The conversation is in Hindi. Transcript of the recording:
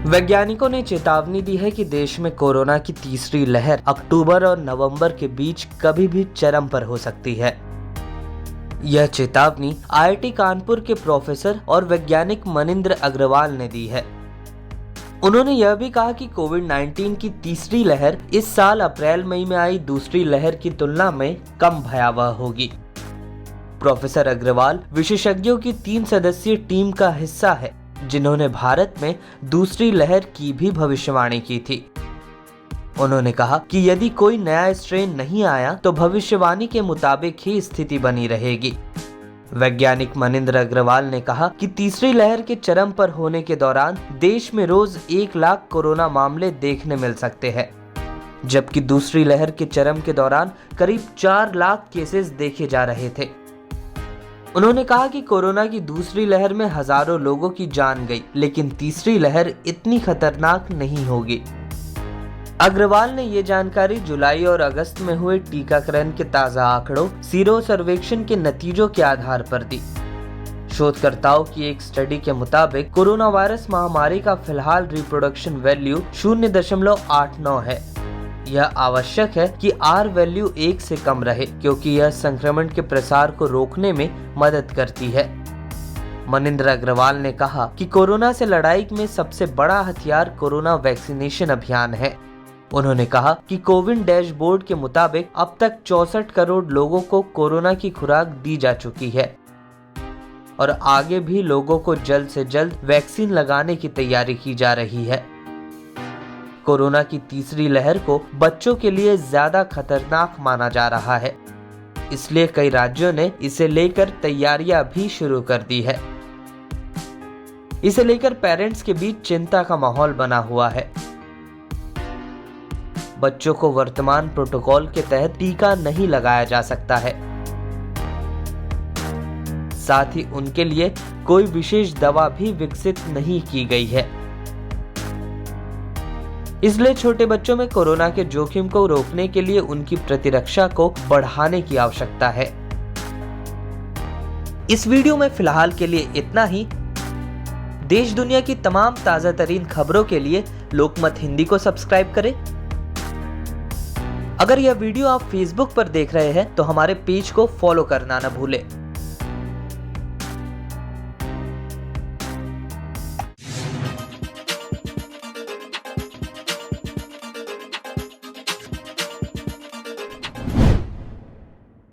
वैज्ञानिकों ने चेतावनी दी है कि देश में कोरोना की तीसरी लहर अक्टूबर और नवंबर के बीच कभी भी चरम पर हो सकती है। यह चेतावनी IIT कानपुर के प्रोफेसर और वैज्ञानिक मनिंद्र अग्रवाल ने दी है। उन्होंने यह भी कहा कि कोविड-19 की तीसरी लहर इस साल अप्रैल मई में आई दूसरी लहर की तुलना में कम भयावह होगी। प्रोफेसर अग्रवाल विशेषज्ञों की 3 सदस्यीय टीम का हिस्सा है, जिन्होंने भारत में दूसरी लहर की भी भविष्यवाणी की थी। उन्होंने कहा कि यदि कोई नया स्ट्रेन नहीं आया तो भविष्यवाणी के मुताबिक ही स्थिति बनी रहेगी। वैज्ञानिक मनिंद्र अग्रवाल ने कहा कि तीसरी लहर के चरम पर होने के दौरान देश में रोज 1 लाख कोरोना मामले देखने मिल सकते हैं, जबकि दूसरी लहर के चरम के दौरान करीब 4 लाख केसेस देखे जा रहे थे। उन्होंने कहा कि कोरोना की दूसरी लहर में हजारों लोगों की जान गई, लेकिन तीसरी लहर इतनी खतरनाक नहीं होगी। अग्रवाल ने ये जानकारी जुलाई और अगस्त में हुए टीकाकरण के ताजा आंकड़ों, सीरो सर्वेक्षण के नतीजों के आधार पर दी। शोधकर्ताओं की एक स्टडी के मुताबिक कोरोना वायरस महामारी का फिलहाल रिप्रोडक्शन वैल्यू 0.89 है। यह आवश्यक है कि R वैल्यू 1 से कम रहे, क्योंकि यह संक्रमण के प्रसार को रोकने में मदद करती है। मनिंद्र अग्रवाल ने कहा कि कोरोना से लड़ाई में सबसे बड़ा हथियार कोरोना वैक्सीनेशन अभियान है। उन्होंने कहा कि कोविन डैशबोर्ड के मुताबिक अब तक 64 करोड़ लोगों को कोरोना की खुराक दी जा चुकी है और आगे भी लोगों को जल्द से जल्द वैक्सीन लगाने की तैयारी की जा रही है। कोरोना की तीसरी लहर को बच्चों के लिए ज्यादा खतरनाक माना जा रहा है, इसलिए कई राज्यों ने इसे लेकर तैयारियां भी शुरू कर दी है। इसे लेकर पेरेंट्स के बीच चिंता का माहौल बना हुआ है। बच्चों को वर्तमान प्रोटोकॉल के तहत टीका नहीं लगाया जा सकता है, साथ ही उनके लिए कोई विशेष दवा भी विकसित नहीं की गई है। इसलिए छोटे बच्चों में कोरोना के जोखिम को रोकने के लिए उनकी प्रतिरक्षा को बढ़ाने की आवश्यकता है। इस वीडियो में फिलहाल के लिए इतना ही। देश दुनिया की तमाम ताजा तरीन खबरों के लिए लोकमत हिंदी को सब्सक्राइब करें। अगर यह वीडियो आप फेसबुक पर देख रहे हैं तो हमारे पेज को फॉलो करना न भूलें।